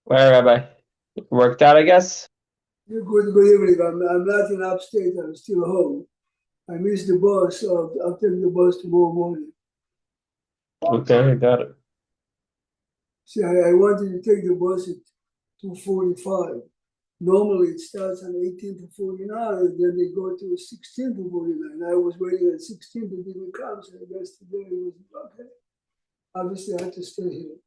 Where, Rabbi? Worked out, I guess? Good evening. I'm not in upstate. I'm still home. I missed the bus, so I'll take the bus tomorrow morning. Okay, got it. See, I wanted to take the bus at 2:45. Normally it starts on 18 to 49, and then they go to 16 to 49. I was waiting at 16, it didn't come, so I guess today it was okay. Obviously, I had to stay here.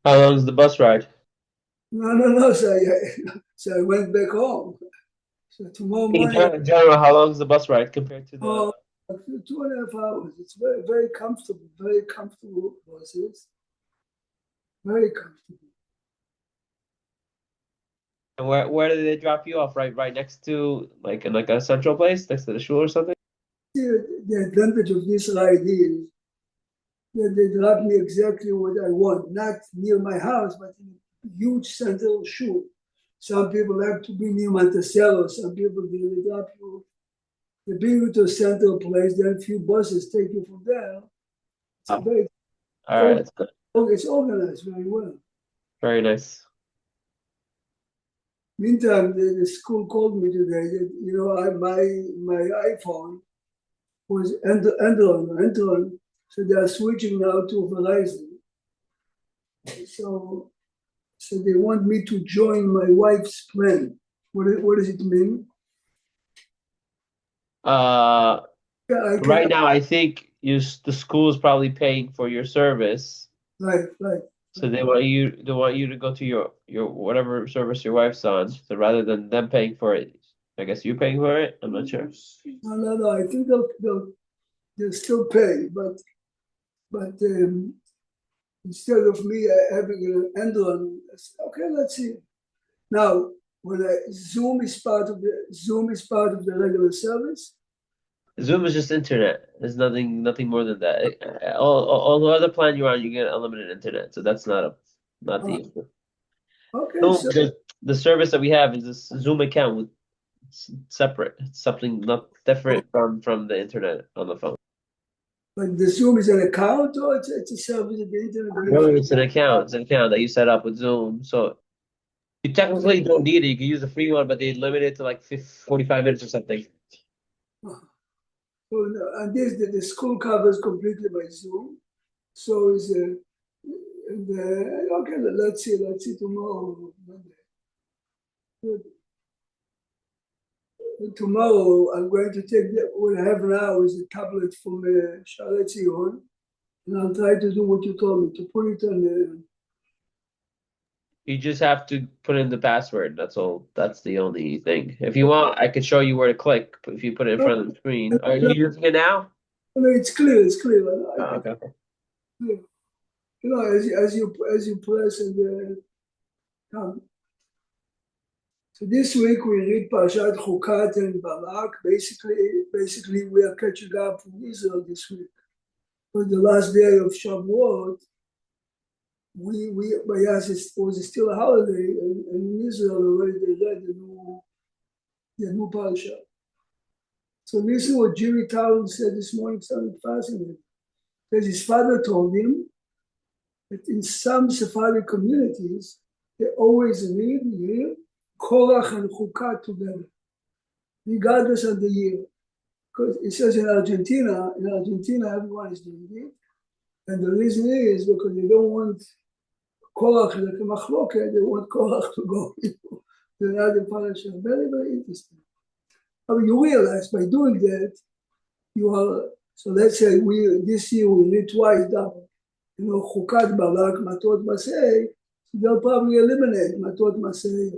How long is the bus ride? No. So I went back home. So tomorrow In morning, general, how long is the bus ride compared to the? oh, 2.5 hours. It's very comfortable buses, very comfortable. And where did they drop you off? Right next to like a central place next to the shul or something? The advantage of this ride is that they drop me exactly what I want, not near my house, but in a huge central shul. Some people like to be near Monticello, some people they drop you, they bring you to a central place, then a few buses take you from there. It's a Oh, very, all right, that's good. it's organized very well. Very nice. Meantime, the school called me today that, my iPhone was Android, so they are switching now to Verizon. So, so they want me to join my wife's plan. What does it mean? Uh, Yeah, I can, right now, I think the school is probably paying for your service, right. so they want you to go to your whatever service your wife's on. So rather than them paying for it, I guess you paying for it. I'm not sure. No. I think they'll still pay, but instead of me having an Android, I said, okay, let's see. Now, when Zoom is part of the regular service. Zoom is just internet. There's nothing more than that. All the other plan you're on, you get unlimited internet. So that's not Uh, the issue. okay, No, so the service that we have is this Zoom account with separate. It's something not different from the internet on the phone. But the Zoom is an account or it's a service that the internet No, gives you? it's an account. It's an account that you set up with Zoom. So you technically don't need it. You can use the free one, but they limit it to like 45 minutes or something. So, and this the school covers completely by Zoom. So is okay. Let's see tomorrow. Monday. Tomorrow I'm going to take what I have now is a tablet from Sharet Zion, and I'll try to do what you told me to put it on the. You just have to put in the password. That's all. That's the only thing. If you want, I could show you where to click. If you put it in front of the screen, are you using it now? I mean, it's clear. It's clear. Oh, okay. You know, as you press and so this week we read Parashat Chukat and Balak. Basically, we are catching up from Israel this week. On the last day of Shavuot, yes, it was still a holiday, and in Israel already they read the new Parashat. So listen what Jimmy Town said this morning, something fascinating. Because his father told him that in some Sephardic communities, they always read here Korach and Chukat together, regardless of the year. Because it says in Argentina, everyone is doing it. And the reason is because they don't want Korach like a machloket, they want Korach to go into the other parasha. Very, very interesting. I mean, you realize by doing that, you are, so let's say this year we read twice double. You know, Chukat Balak, Matot Masei, so they'll probably eliminate Matot Masei.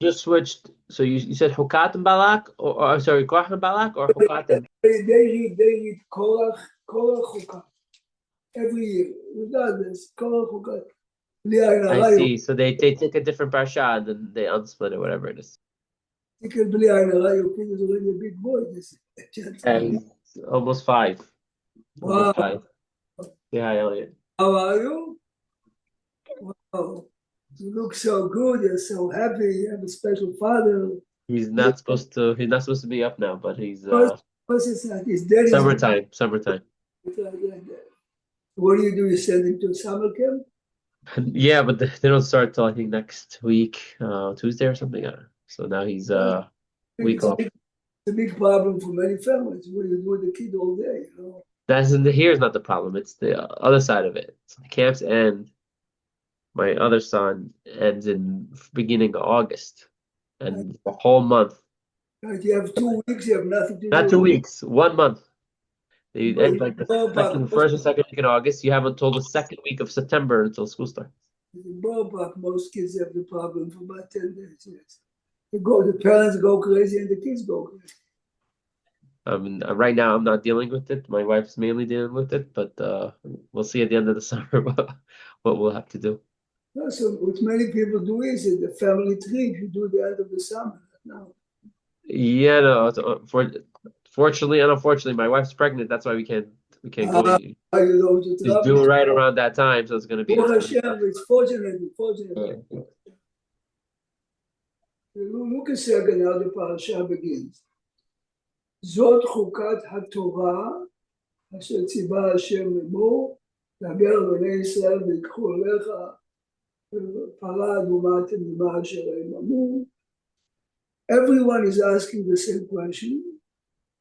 Just switched. So you said Hukat and Balak, or I'm sorry, Korach and Balak, or Hukat and They read Korach Chukat every year, regardless, Korach Chukat. I see. So they take a different parsha and then they unsplit it, whatever it is. Bli Ayin Hara, your kid is already a big boy. And almost 5. Wow. Almost 5. Yeah, Elliot. How are you? Wow. You look so good. You're so happy. You have a special father. He's not supposed to. He's not supposed to be up now, but he's What's his name? His daddy's summertime. What do? You send him to summer camp? Yeah, but they don't start till I think next week, Tuesday or something. So now he's week off. It's a big problem for many families. What do you do with the kid all day? You know? Here's not the problem. It's the other side of it. So the camps end. My other son ends in beginning of August, and the whole month. Right, you have 2 weeks. You have nothing to do. Not 2 weeks, 1 month. They end like the first or second week in August. You have until the second week of September until school starts. In ballpark, most kids have the problem for about 10 days. Yes. The parents go crazy and the kids go crazy. I mean, right now I'm not dealing with it. My wife's mainly dealing with it, but we'll see at the end of the summer what we'll have to do. No, so what many people do is the family trip. You do the end of the summer. No. Yeah, no. Fortunately and unfortunately, my wife's pregnant. That's why we can't go. She's due right around that time, so it's going to be. It's fortunate. Look a second how the parasha begins. Zot chukat haTorah, asher tzivah Hashem lemor, דבר בני ישראל ויקחו אליך פרה אדומה תמימה אשר הם אמרו. Everyone is asking the same question.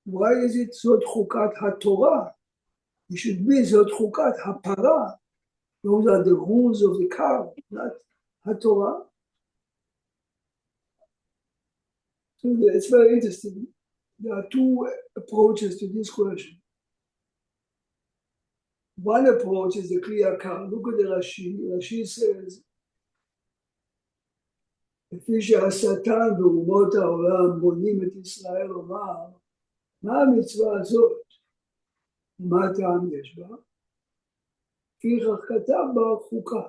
Why is it Zot chukat haTorah? It should be Zot chukat haPara. Those are the rules of the cow, not haTorah. So it's very interesting. There are two approaches to this question. One approach is the clear cut. Look at the Rashi. Rashi says, לפי שהשטן ואומות העולם בונים את ישראל לומר, מה המצווה הזאת? מה הטעם יש בה? לפיכך כתב בה חוקה.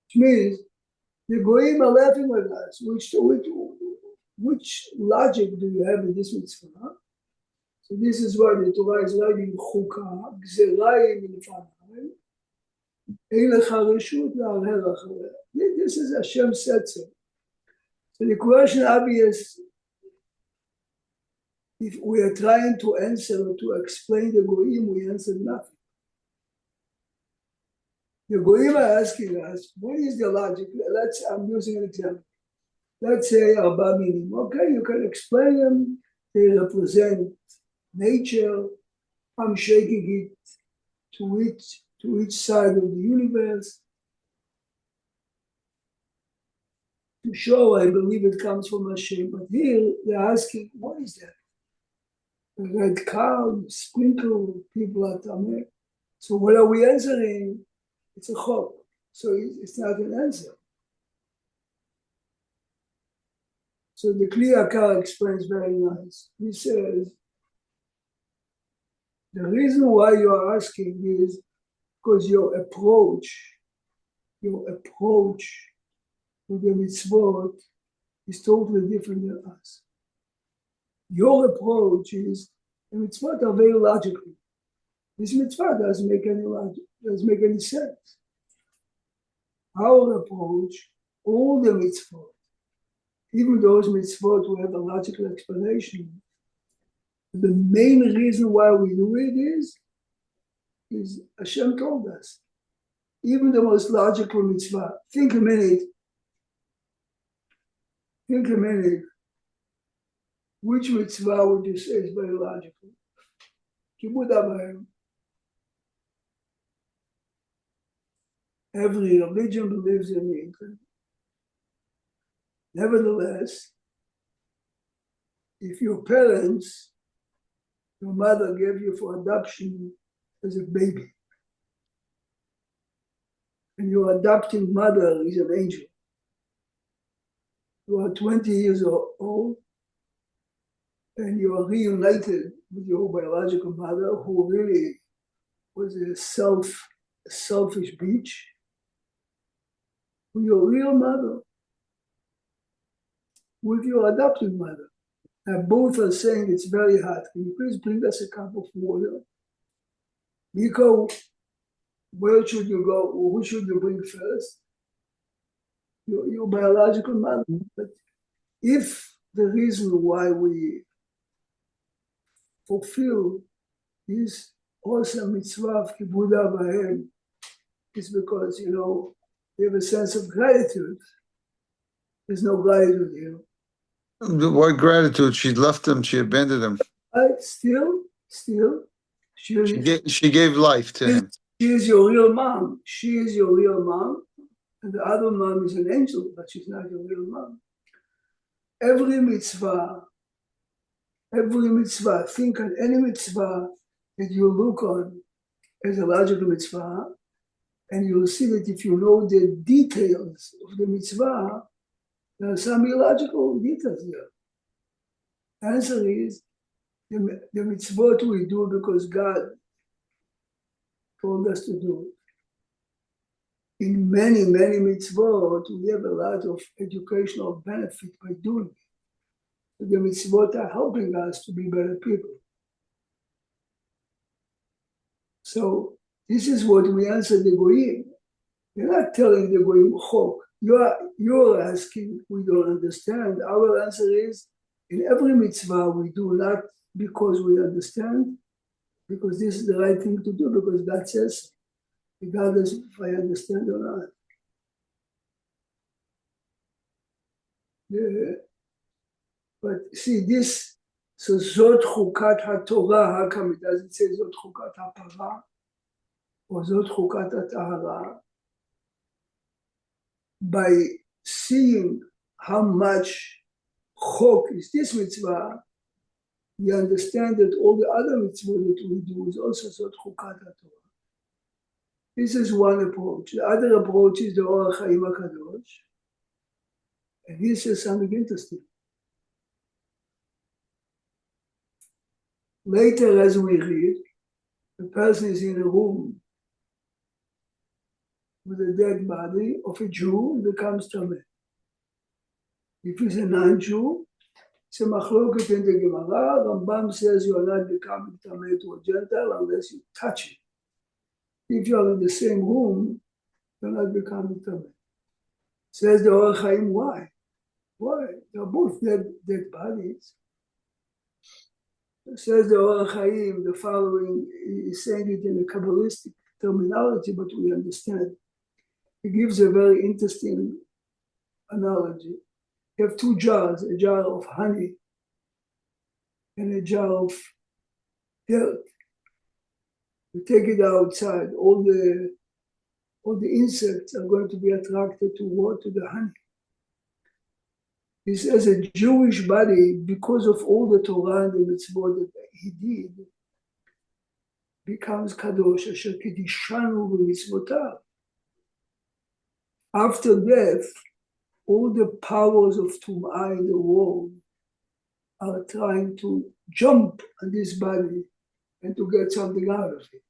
Which means, the goyim are laughing with us. Which logic do you have in this mitzvah? So this is why the Torah is writing חוקה, גזירה היא מלפניי, אין לך רשות להרהר אחריה. This is Hashem said so. So the question obvious, if we are trying to answer or to explain the Goyim, we answer nothing. The Goyim are asking us, what is the logic? I'm using an example. Let's say Arba Minim. Okay, you can explain them. They represent nature. I'm shaking it to each side of the universe to show I believe it comes from Hashem. But here they're asking, what is that? A red cow, sprinkle, people are tameh. So what are we answering? It's a chok. So it's not an answer. So the Kli Yakar explains very nice. He says, the reason why you are asking is because your approach to the mitzvot is totally different than us. Your approach is, the mitzvot are very logical. This mitzvah doesn't make any sense. Our approach, all the mitzvot, even those mitzvot who have a logical explanation, the main reason why we do it is Hashem told us. Even the most logical mitzvah. Think a minute. Which mitzvah would you say is very logical? Kibud Abayim. Every religion believes in it. Nevertheless, if your parents, your mother gave you for adoption as a baby, and your adopting mother is an angel, you are 20 years old, and you are reunited with your biological mother, who really was a selfish bitch, with your real mother, with your adopted mother. And both are saying it's very hot. Can you please bring us a cup of water? Nico, where should you go? Who should you bring first? Your biological mother. But if the reason why we fulfill this awesome mitzvah of Kibud Abayim is because, we have a sense of gratitude. There's no gratitude here. What gratitude? She left him. She abandoned him. Still, she gave life to him. She is your real mom. She is your real mom. And the other mom is an angel, but she's not your real mom. Every mitzvah, think on any mitzvah that you look on as a logical mitzvah, and you'll see that if you know the details of the mitzvah, there are some illogical details here. The answer is the mitzvot we do because God told us to do it. In many, many mitzvot, we have a lot of educational benefit by doing it. The mitzvot are helping us to be better people. So this is what we answer the Goyim. You're not telling the Goyim chok. You're asking, we don't understand. Our answer is, in every mitzvah we do not because we understand, because this is the right thing to do, because God says, regardless if I understand or not. Yeah. But see this, so Zot Chukat HaTorah, how come it doesn't say Zot Chukat HaPara or Zot Chukat HaTahara? By seeing how much chok is this mitzvah, you understand that all the other mitzvah that we do is also Zot Chukat HaTorah. This is one approach. The other approach is the Orach Chaim HaKadosh. And he says something interesting. Later, as we read, the person is in a room with a dead body of a Jew and becomes Tameh. If he's a non-Jew, it's a machloket in the Gemara. Rambam says you are not becoming Tameh to a Gentile unless you touch it. If you are in the same room, you're not becoming Tameh. Says the Orach Chaim, why? Why? They're both dead bodies. Says the Or Chaim, the following is saying it in a Kabbalistic terminology, but we understand. He gives a very interesting analogy. You have two jars, a jar of honey and a jar of dirt. You take it outside, all the insects are going to be attracted to what? To the honey. He says a Jewish body, because of all the Torah and the mitzvot that he did, becomes kadosh, asher kedishanu b'mitzvotav. After death, all the powers of Tum'ah in the world are trying to jump on this body and to get something out of it.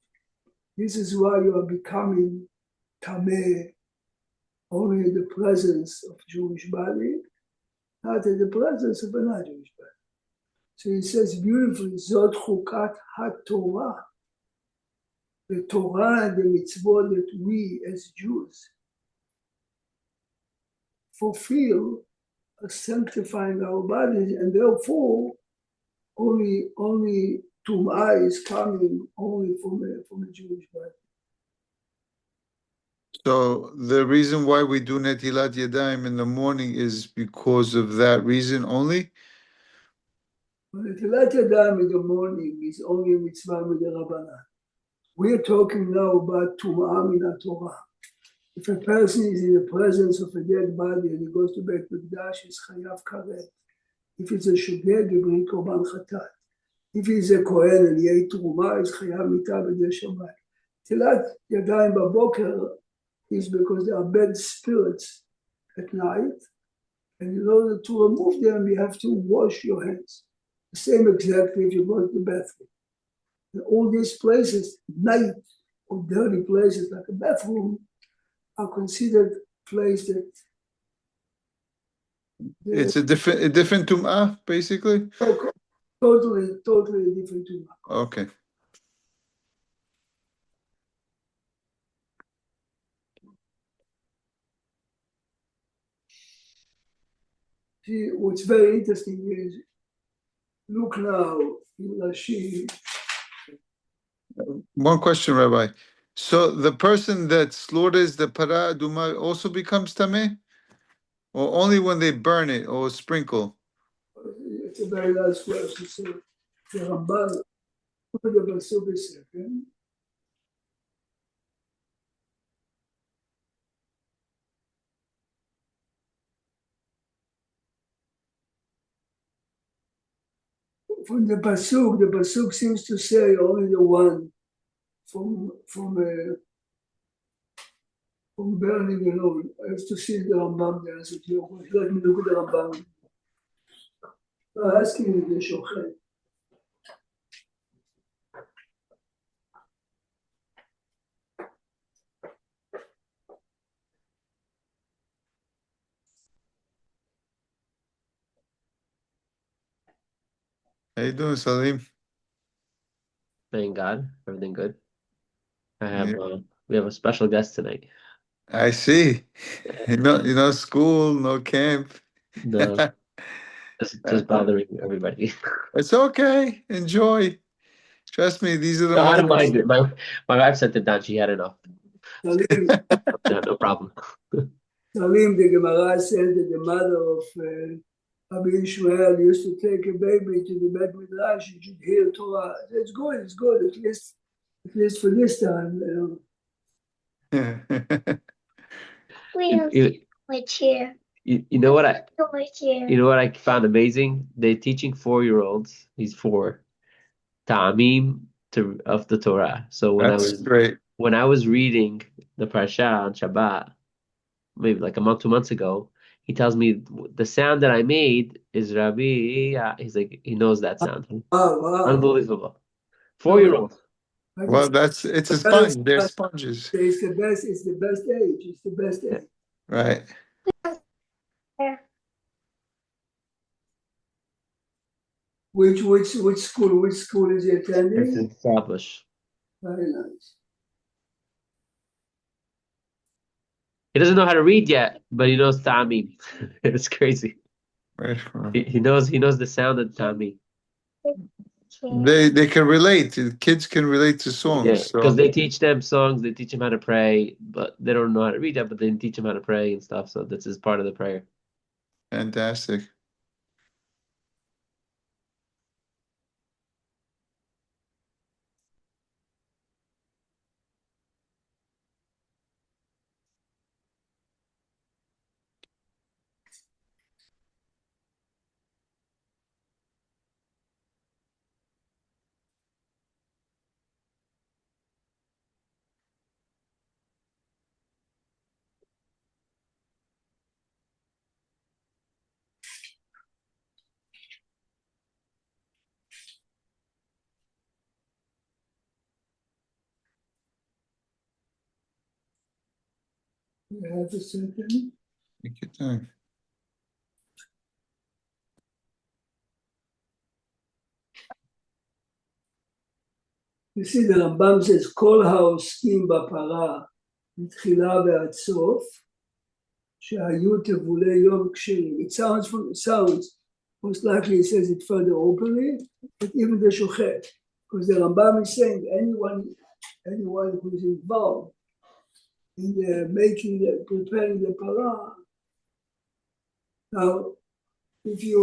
This is why you are becoming Tameh only in the presence of Jewish body, not in the presence of a non-Jewish body. So he says beautifully, Zot Chukat HaTorah. The Torah and the mitzvot that we as Jews fulfill are sanctifying our bodies, and therefore only Tum'ah is coming only from a Jewish body. So the reason why we do Netilat Yadayim in the morning is because of that reason only? Netilat Yadayim in the morning is only a mitzvah mid'Rabbanan. We're talking now about Tum'ah min Torah. If a person is in the presence of a dead body and he goes to Beit Mikdash, he's chayav karet. If it's a shogeg, he brings korban chatat. If he's a kohen and he ate truma, he's chayav mitah b'dei Shabbat. Tilat Yadayim b'boker is because there are bad spirits at night, and in order to remove them, you have to wash your hands. The same exactly if you go to the bathroom. And all these places, night or dirty places like a bathroom, are considered place that It's a different Tum'ah, basically? totally different to Okay. see. What's very interesting is look now in Rashi. One question, Rabbi. So the person that slaughters the para aduma also becomes tameh, or only when they burn it or sprinkle? It's a very nice question. So the Ramban, look at the Pasuk a second. From the pasuk seems to say only the one from burning alone. I have to see the Rambam the answer to your question. Let me look at the Rambam. I'm asking you the Shochet. How you doing, Salim? Thank God, everything good. Yeah. We have a special guest tonight. I see. You know, school, no camp. No, just bothering everybody. It's okay. Enjoy. Trust me, these are the No, I don't moments. mind it. My wife sent it down. She had enough. Salim, No problem. Salim, the Gemara says that the mother of Rabbi Ishmael used to take a baby to the Beit Midrash. You should hear Torah. It's good. At least for this time. Which here? You know what Which here? you know what I found amazing? They're teaching 4-year-olds. He's 4. Ta'amim of the Torah. So That's great. when I was reading the Parsha on Shabbat, maybe like a month, 2 months ago, he tells me the sound that I made is Rabbi. He's like, he knows that sound. Wow. Unbelievable. 4-year-old. Well, it's a sponge. They're sponges. It's the best age. It's the best age. Right. Which school is he It's attending? established. Very nice. He doesn't know how to read yet, but he knows Ta'amim. It's crazy. Right. He knows the sound of Ta'amim. They can relate. The kids can relate to songs. Yeah, So because they teach them songs, they teach them how to pray, but they don't know how to read that, but they teach them how to pray and stuff. So this is part of the prayer. fantastic. You have a second. Take your time. You see, the Rambam says, כל העוסקים בפרה מתחילה ועד סוף, שהיו תבולי יום כשרים. It sounds, most likely it says it further openly, but even the shochet, because the Rambam is saying anyone who is involved in the preparing the para. Now, if you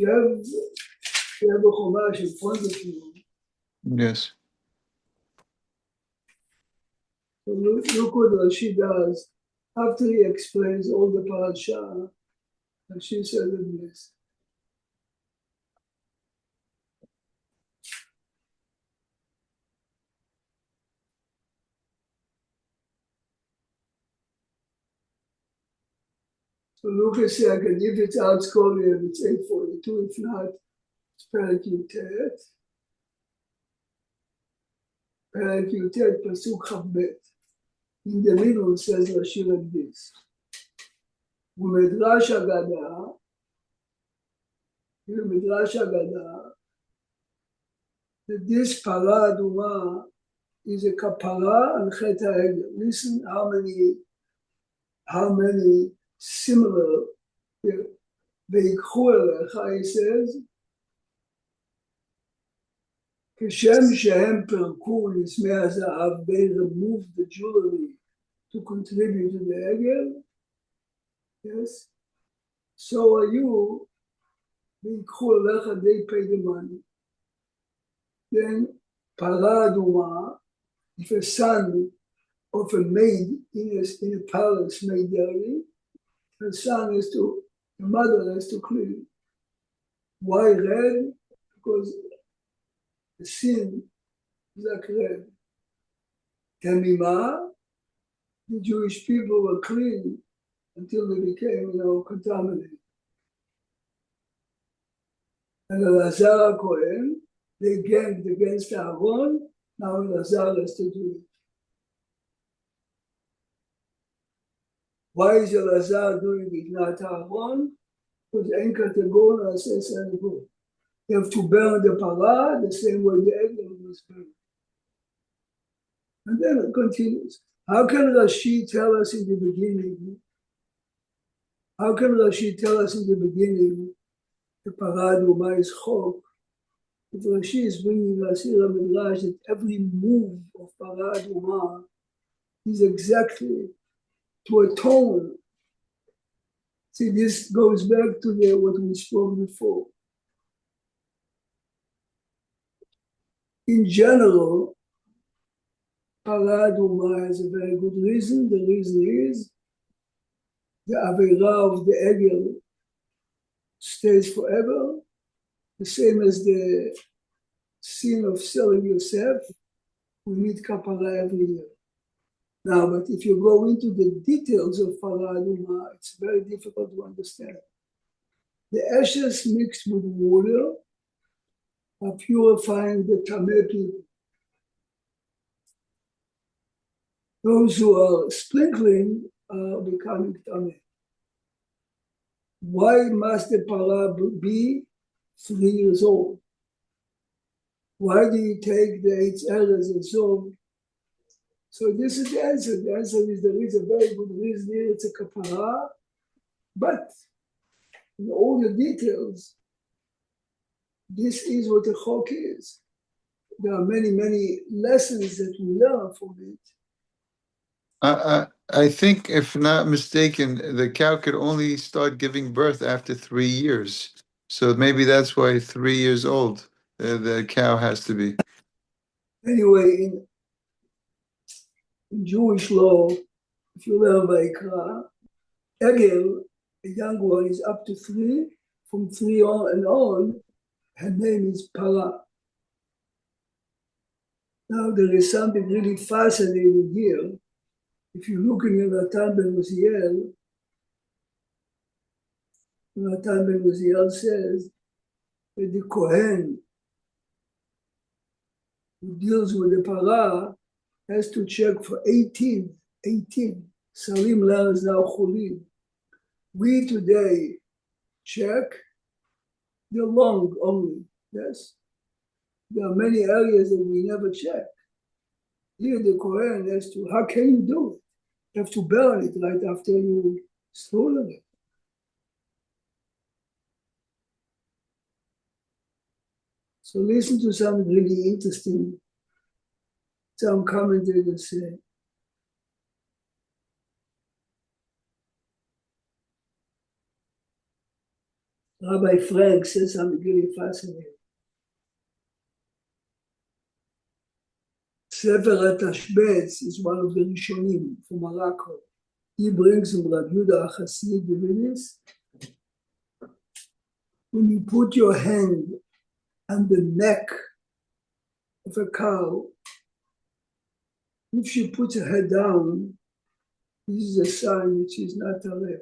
have a chumash in front of you, Yes. so look what Rashi does after he explains all the parasha. Rashi says this. So look a second, if it's outscoring, it's 842, if not, it's Perek Yutet. Perek Yutet, Pasuk Chavbet. In the middle it says Rashi like this. Umedrash Agada, that this para aduma is a kapara and chet ha'egel. Listen how many similar ויקחו אליך, he says, כשם שהם פירקו לסמי הזהב, they removed the jewelry to contribute to the egel, yes, so are you, ויקחו אליך, they pay the money. Then para aduma, if a son of a maid in a palace made dirty, the mother has to clean. Why red? Because the sin is like red. Tamima, the Jewish people were clean until they became, contaminated. And Elazar Cohen, they gagged against Aaron, now Elazar has to do it. Why is Elazar doing it, not Aaron? Because אין קטגור נעשה סנגור. You have to burn the para the same way the egg was burned. And then it continues. How can Rashi tell us in the beginning? How can Rashi tell us in the beginning the para aduma is chok? If Rashi is bringing us here a midrash that every move of para aduma is exactly to atone. See, this goes back to what we spoke before. In general, para aduma has a very good reason. The reason is the avera of the egel stays forever, the same as the sin of selling yourself. We need kapara every year. Now, but if you go into the details of para aduma, it's very difficult to understand. The ashes mixed with water are purifying the tameh people. Those who are sprinkling are becoming tameh. Why must the para be 3 years old? Why do you take the 8 errors and so? So this is the answer. The answer is there is a very good reason here. It's a kapara, but in all the details, This is what the chok is. There are many, many lessons that we learn from it. I think, if not mistaken, the cow could only start giving birth after 3 years. So maybe that's why 3 years old the cow has to be. Anyway, in Jewish law, if you learn Vayikra, Egel, a young one, is up to 3. From 3 on and on, her name is Para. Now there is something really fascinating here. If you look in Yonatan ben Uziel, Yonatan ben Uziel says that the Kohen who deals with the Para has to check for 18. Salim learns now Chulin. We today check the lung only, yes? There are many areas that we never check. Here the Kohen has to, how can you do it? You have to burn it right after you slaughter it. So listen to some really interesting, some commentators say. Rabbi Frank says something really fascinating. Sefer HaTashbetz is one of the Rishonim from Morocco. He brings in Rabbi Yehuda HaChassid Divinis. When you put your hand on the neck of a cow, if she puts her head down, this is a sign that she's not taref.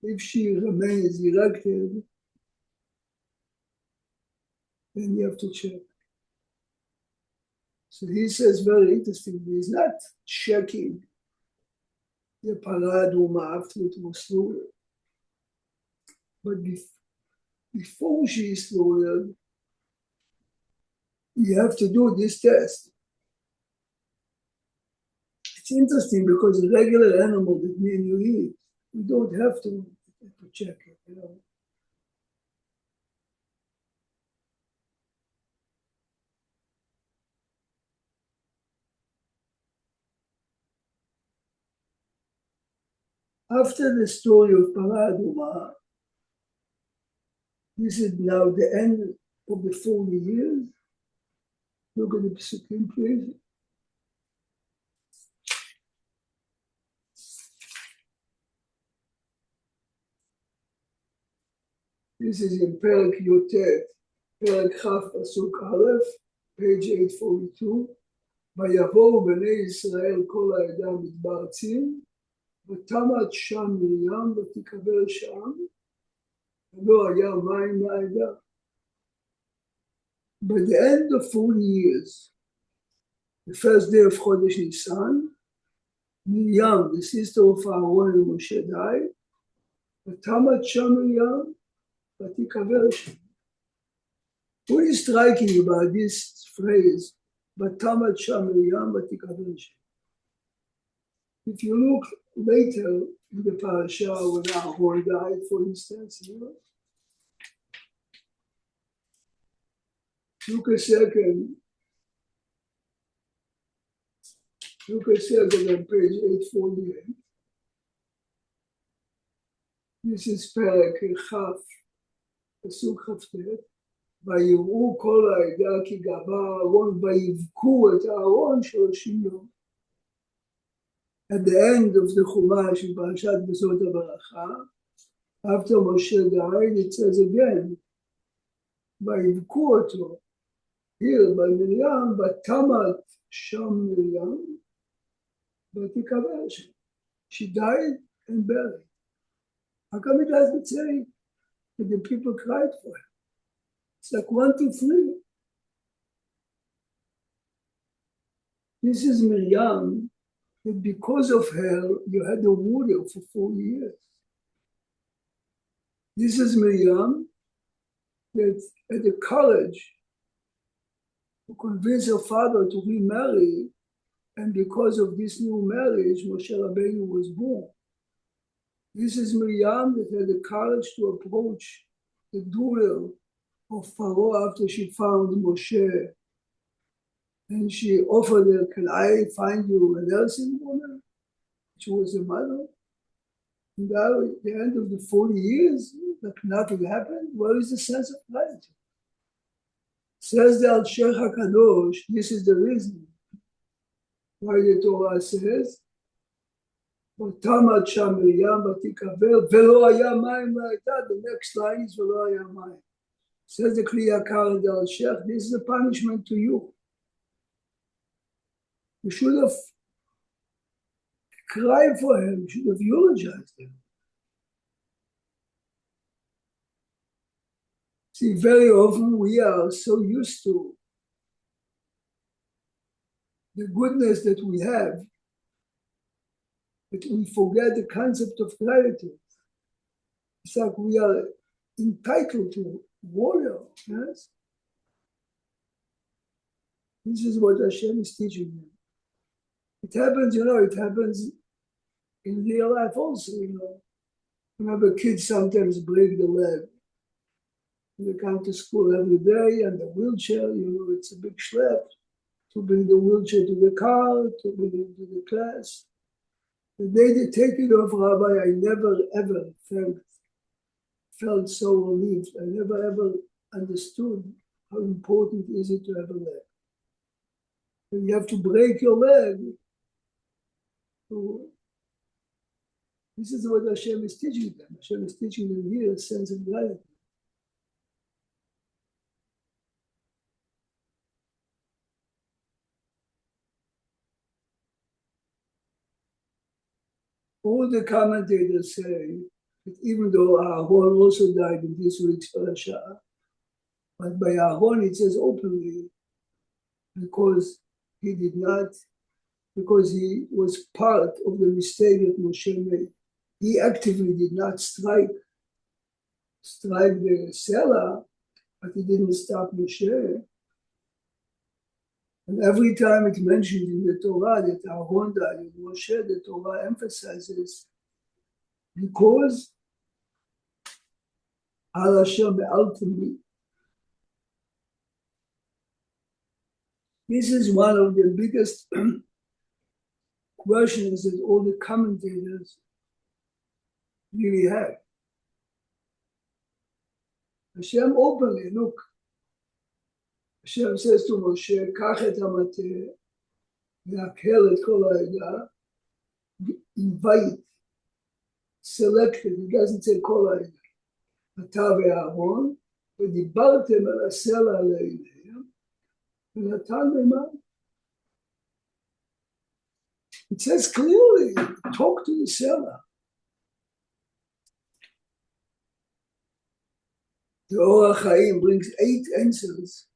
If she remains erected, then you have to check. So he says very interesting, he's not checking the Para Aduma after it was slaughtered. But before she is slaughtered, you have to do this test. It's interesting because a regular animal that me and you eat, you don't have to check it, you know. After the story of Para Aduma, this is now the end of the 40 years. Look at the Pesukim, please. This is in Perek Yotet, Perek Chaf Pasuk Aleph, page 842. ויבואו בני ישראל כל העדה מדבר צין, ותמת שם מרים ותיקבר שם, ולא היה מים לעדה. By the end of 40 years, the first day of Chodesh Nisan, Miriam, the sister of Aaron and Moshe, died. ותמת שם מרים ותיקבר שם. What is striking about this phrase, ותמת שם מרים ותיקבר שם? If you look later in the parasha when Aaron died, for instance, you know, look a second on page 848. This is Perek Chaf, Pasuk Chaftet. ויראו כל העדה כי גבר אהרון ויבכו את אהרון 30 יום. At the end of the Chumash in Parashat Besot HaBaracha, after Moshe died, it says again, ויבכו אותו. Here by Miriam, ותמת שם מרים ותיקבר שם. She died and buried. How come it doesn't say that the people cried for her? It's like 1, 2, 3. This is Miriam, that because of her, you had a warrior for 4 years. This is Miriam, that at the college, to convince her father to remarry, and because of this new marriage, Moshe Rabbeinu was born. This is Miriam that had the courage to approach the doer of Pharaoh after she found Moshe. And she offered her, can I find you a nursing woman? She was a mother. And now at the end of the 40 years, like nothing happened. Where is the sense of gratitude? Says the Al-Sheikh HaKadosh, this is the reason why the Torah says, ותמת שם מרים ותיקבר ולא היה מים לעדה. The next line is ולא היה מים. Says the Kli Yakar the Al-Sheikh, this is a punishment to you. You should have cried for him, you should have eulogized him. See, very often we are so used to the goodness that we have that we forget the concept of gratitude. It's like we are entitled to water, yes? This is what Hashem is teaching you. It happens, it happens in real life also, Remember, kids sometimes break the leg. They come to school every day and the wheelchair, it's a big schlep to bring the wheelchair to the car, to bring it to the class. The day they take it off, Rabbi, I never ever felt so relieved. I never ever understood how important is it to have a leg. And you have to break your leg. This is what Hashem is teaching them. Hashem is teaching them here a sense of gratitude. All the commentators say that even though Aaron also died in this week's parasha, but by Aaron it says openly because he was part of the mistake that Moshe made. He actively did not strike the Selah, but he didn't stop Moshe. And every time it's mentioned in the Torah that Aaron died and Moshe, the Torah emphasizes because Al Hashem ultimately. This is one of the biggest questions that all the commentators really have. Hashem openly, look, Hashem says to Moshe, קח את המטה, להקהל את כל העדה, invite, selected, he doesn't say כל העדה, אתה ואהרון, ודיברתם על הסלע לעיניהם, ונתן להם. It says clearly, talk to the seller. The Or HaChaim brings 8 answers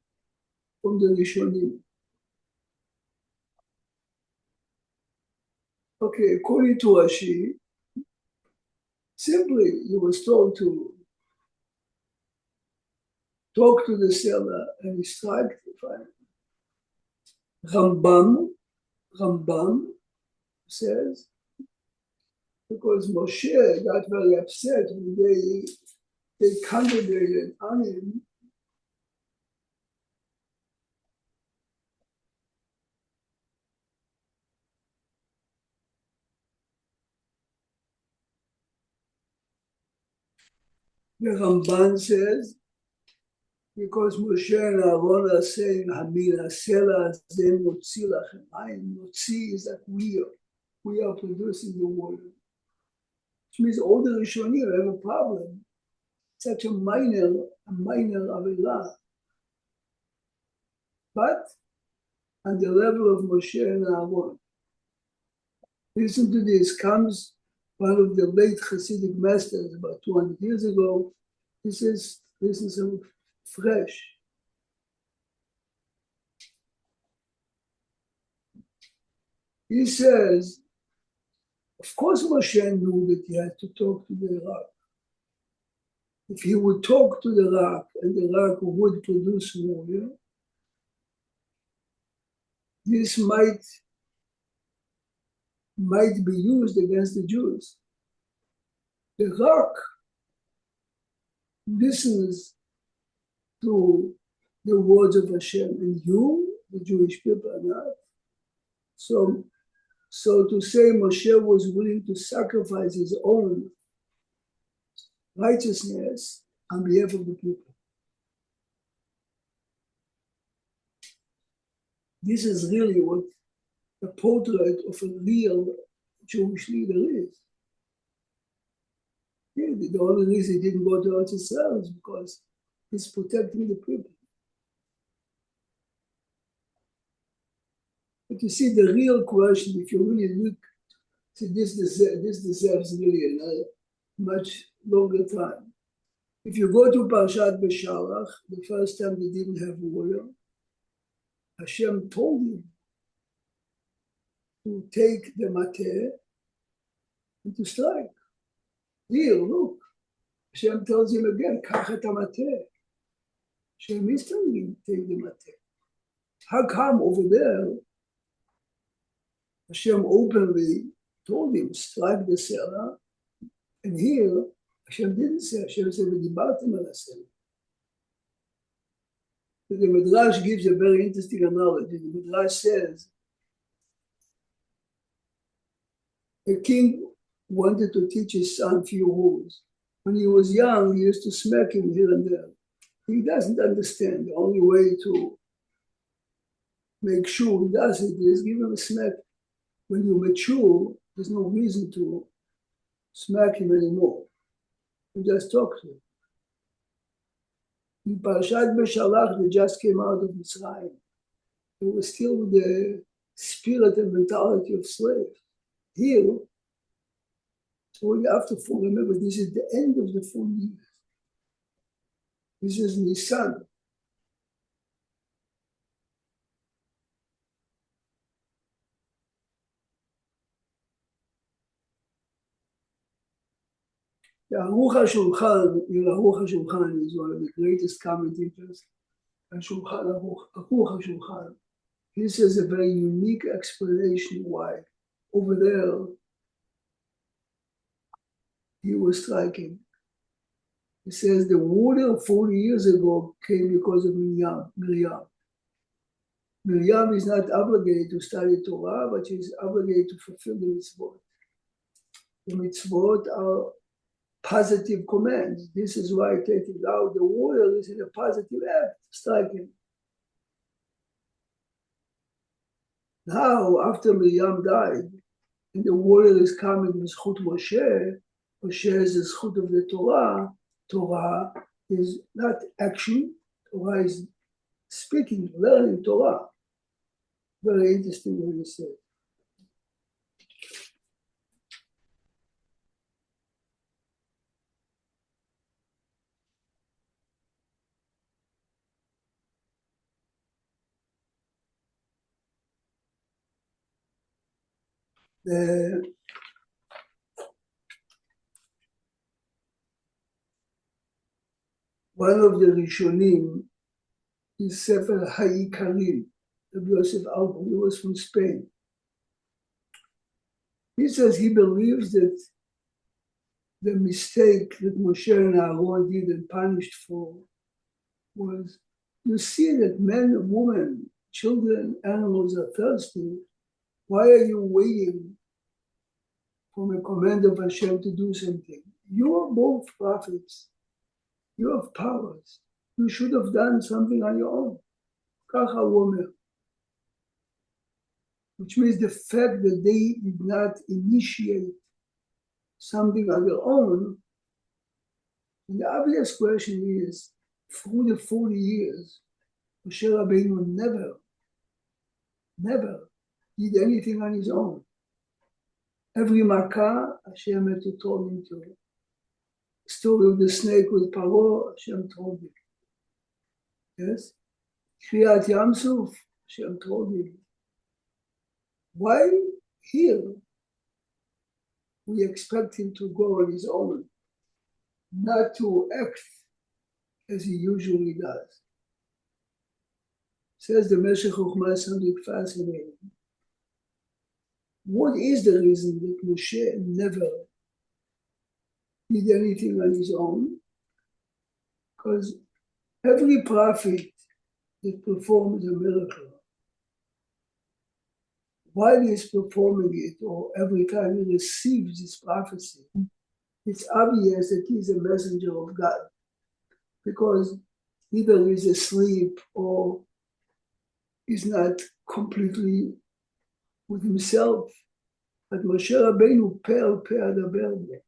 from the Rishonim. Okay, according to Rashi, simply he was told to talk to the seller and instruct the fire. Rambam says, because Moshe got very upset when they congregated on him. The Ramban says, because Moshe and Aaron are saying, Hamina Sela Zem Motzi Lachem Mayim. Motzi is that we are producing the water. Which means all the Rishonim have a problem. Such a minor Avilah. But on the level of Moshe and Aaron. Listen to this, comes one of the late Hasidic masters about 200 years ago. This is fresh. He says, of course Moshe knew that he had to talk to the rock. If he would talk to the rock and the rock would produce water, this might be used against the Jews. The rock listens to the words of Hashem, and you, the Jewish people, are not. So to say Moshe was willing to sacrifice his own righteousness on behalf of the people. This is really what a portrait of a real Jewish leader is. Yeah, the only reason he didn't go to Eretz Israel is because he's protecting the people. But you see, the real question, if you really look, see, this deserves really a much longer time. If you go to Parshat Beshalach, the first time they didn't have water, Hashem told him to take the mateh and to strike. Here, look. Hashem tells him again, Kach et hamateh. Hashem is telling him, take the mateh. How come over there, Hashem openly told him, strike the selah, and here, Hashem didn't say, Hashem said, v'dibartem al haselah. The Midrash gives a very interesting analogy. The Midrash says, a king wanted to teach his son few rules. When he was young, he used to smack him here and there. He doesn't understand. The only way to make sure he does it is give him a smack. When you mature, there's no reason to smack him anymore. You just talk to him. In Parashat Beshalach, they just came out of Mitzrayim. They were still with the spirit and mentality of slaves. Here, so you have to remember, this is the end of the 4 years. This is Nisan. The Aruch HaShulchan is one of the greatest commentators. Aruch HaShulchan. He says a very unique explanation why over there he was striking. He says the water 40 years ago came because of Miriam. Miriam is not obligated to study Torah, but she is obligated to fulfill the mitzvot. The mitzvot are positive commands. This is why taking out the water is in a positive act, striking. Now, after Miriam died, and the water is coming with Zchut Moshe, Moshe is the Zchut of the Torah. Torah is not action, Torah is speaking, learning Torah. Very interesting what you say. One of the Rishonim is Sefer HaYikarim, Rabbi Yosef Albo. He was from Spain. He says he believes that the mistake that Moshe and Aaron did and punished for was, you see that men, women, children, animals are thirsty. Why are you waiting for a command of Hashem to do something? You are both prophets. You have powers. You should have done something on your own. Kacha Omer. Which means the fact that they did not initiate something on their own. And the obvious question is, through the 40 years, Moshe Rabbeinu never did anything on his own. Every Makkah, Hashem had to tell him to. Story of the snake with Paro, Hashem told him. Yes? Kriyat Yam Suf, Hashem told him. Why here we expect him to go on his own, not to act as he usually does? Says the Meshech Chochmah, something fascinating. What is the reason that Moshe never did anything on his own? Because every prophet that performs a miracle, while he's performing it, or every time he receives his prophecy, it's obvious that he's a messenger of God, because either he's asleep or he's not completely with himself. But Moshe Rabbeinu per adaber bo.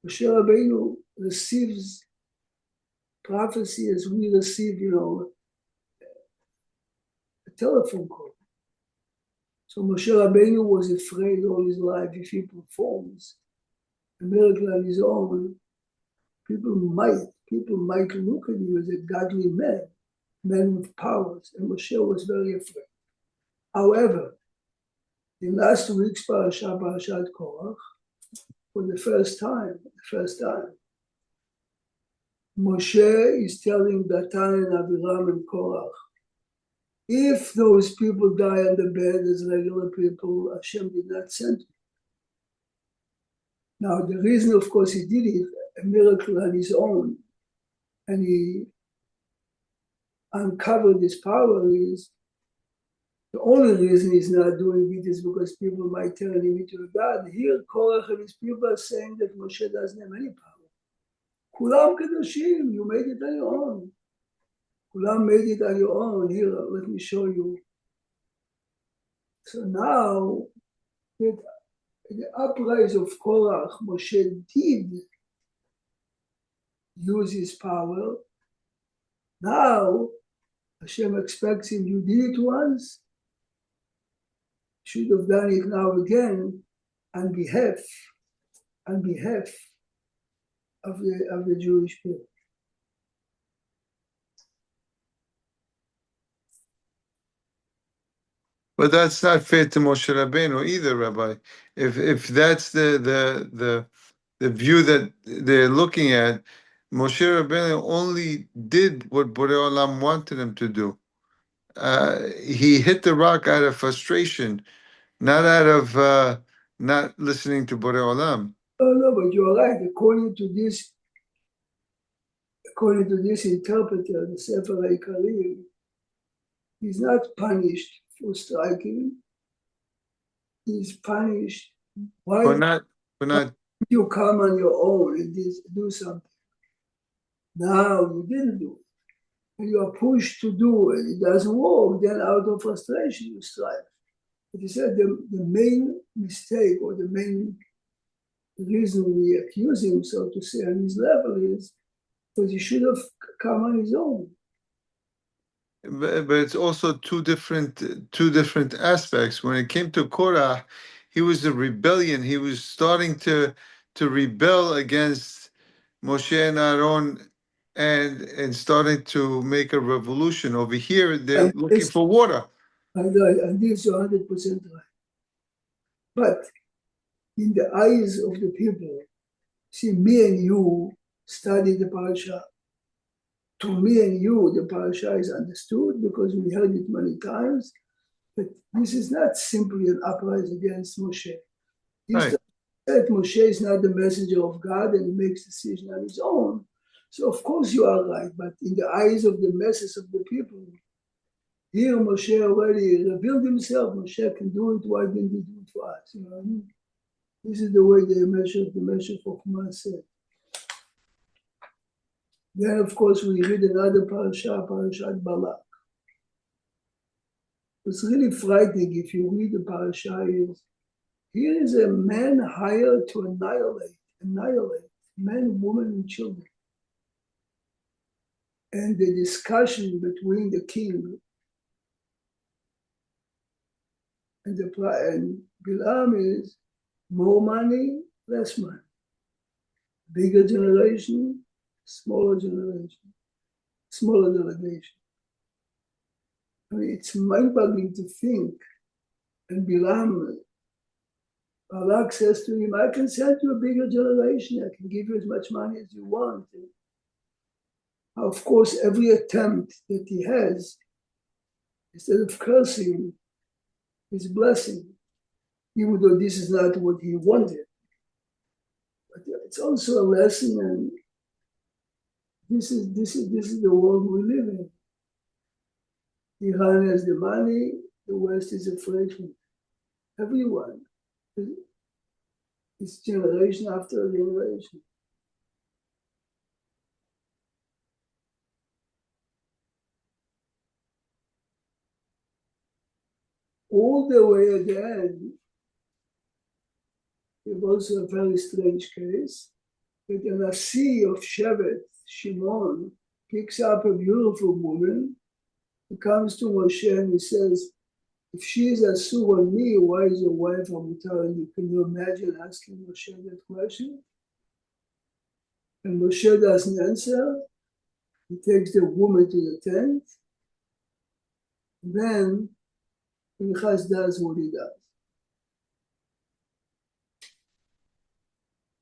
Moshe Rabbeinu receives prophecy as we receive, a telephone call. So Moshe Rabbeinu was afraid all his life if he performs a miracle on his own, people might look at him as a godly man with powers, and Moshe was very afraid. However, in last week's Parashat Korach, for the first time, Moshe is telling Datan and Abiram and Korach, if those people die on the bed as regular people, Hashem did not send them. Now, the reason, of course, he did it, a miracle on his own, and he uncovered his power, is the only reason he's not doing it is because people might turn him into a god. Here, Korach and his people are saying that Moshe doesn't have any power. Kulam Kedoshim, you made it on your own. Kulam made it on your own. Here, let me show you. So now, that the uprising of Korach, Moshe did use his power. Now, Hashem expects him, you did it once, should have done it now again on behalf of the Jewish people. But that's not fair to Moshe Rabbeinu either, Rabbi. If that's the view that they're looking at, Moshe Rabbeinu only did what Borei Olam wanted him to do. He hit the rock out of frustration, not out of not listening to Borei Olam. No, but you're right. According to this interpreter, the Sefer HaIkarim, he's not punished for striking. He's punished. Why not you come on your own and do something? Now you didn't do it. And you are pushed to do it. It doesn't work. Then out of frustration, you strike. But he said the main mistake, or the main reason we accuse him, so to say, on his level is because he should have come on his own. But it's also two different aspects. When it came to Korah, he was a rebellion. He was starting to rebel against Moshe and Aaron, and starting to make a revolution. Over here, they're looking for water. And this is 100% right. But in the eyes of the people, see, me and you study the parasha. To me and you, the parasha is understood because we heard it many times. But this is not simply an uprising against Moshe. Right. That Moshe is not the messenger of God and he makes decisions on his own. So of course you are right, but in the eyes of the masses of the people, here Moshe already revealed himself. Moshe can do it. Why didn't he do it for us? You know what I mean? This is the way they measure for Chokmah. Then, of course, we read another parasha, Parashat Balak. It's really frightening if you read the parasha. Here is a man hired to annihilate men, women, and children. And the discussion between the king and Bilam is more money, less money. Bigger generation, smaller generation, smaller delegation. I mean, it's mind-boggling to think. And Balak says to him, I can send you a bigger generation. I can give you as much money as you want. And of course, every attempt that he has, instead of cursing, is blessing, even though this is not what he wanted. But it's also a lesson in This is the world we live in. Iran has the money, the West is afraid from everyone. It's generation after generation. All the way at the end, it was a very strange case that the Nasi of Shevet, Shimon, picks up a beautiful woman, he comes to Moshe and he says, if she is asur on me, why is your wife a mutar? Can you imagine asking Moshe that question? And Moshe doesn't answer. He takes the woman to the tent. Then Pinchas does what he does.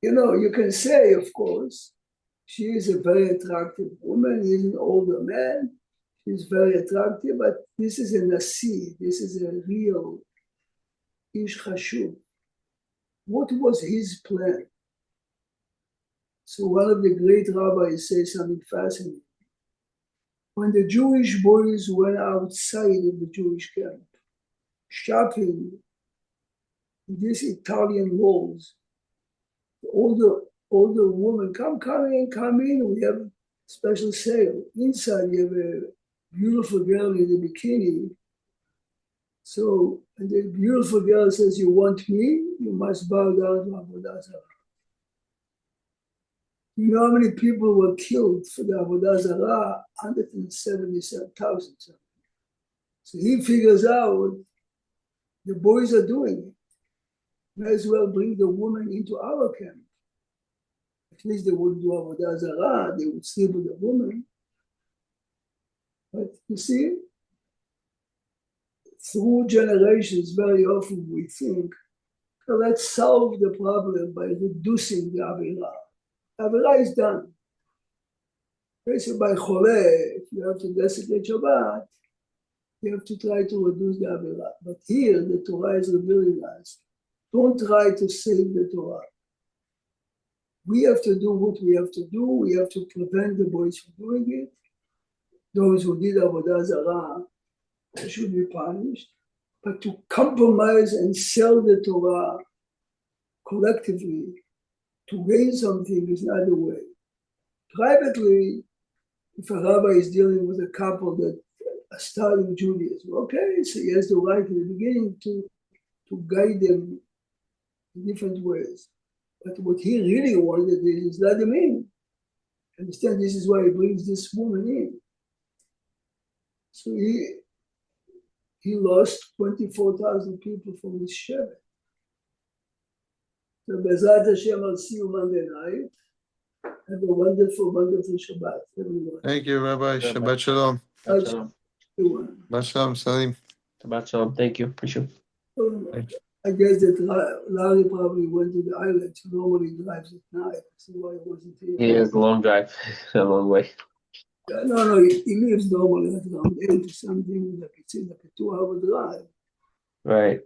You know, you can say, of course, she is a very attractive woman, he's an older man, she's very attractive, but this is a Nasi, this is a real Ish Chashuv. What was his plan? So one of the great rabbis says something fascinating. When the Jewish boys went outside of the Jewish camp, shopping in these Italian malls, older woman, come in, we have a special sale. Inside you have a beautiful girl in a bikini. So, and the beautiful girl says, you want me? You must bow down to Avodah Zarah. You know how many people were killed for the Avodah Zarah? 177,000. So he figures out the boys are doing it. May as well bring the woman into our camp. At least they wouldn't do Avodah Zarah, they would sleep with the woman. But you see, through generations, very often we think, well, let's solve the problem by reducing the Avirah. Avirah is done. Basically, by Choleh, if you have to desecrate Shabbat, you have to try to reduce the Avirah. But here, the Torah is revealing us. Don't try to save the Torah. We have to do what we have to do. We have to prevent the boys from doing it. Those who did Avodah Zarah should be punished. But to compromise and sell the Torah collectively to gain something is not the way. Privately, if a rabbi is dealing with a couple that are starting Judaism, okay, so he has the right in the beginning to guide them in different ways. But what he really wanted is let them in. Understand, this is why he brings this woman in. So he lost 24,000 people from his Shevet. So Bezrat Hashem, I'll see you Monday night. Have a wonderful, wonderful Shabbat, everyone. Thank you, Rabbi. Shabbat Shalom. Shabbat Shalom. Everyone. Shabbat Shalom, Salim. Shabbat Shalom. Thank you. Appreciate it. I guess that Larry probably went to the island. He normally drives at night. That's why he wasn't here. Yeah, it's a long drive, a long way. No, he lives normally at around 8 or something, like it's in like a 2-hour drive. Right.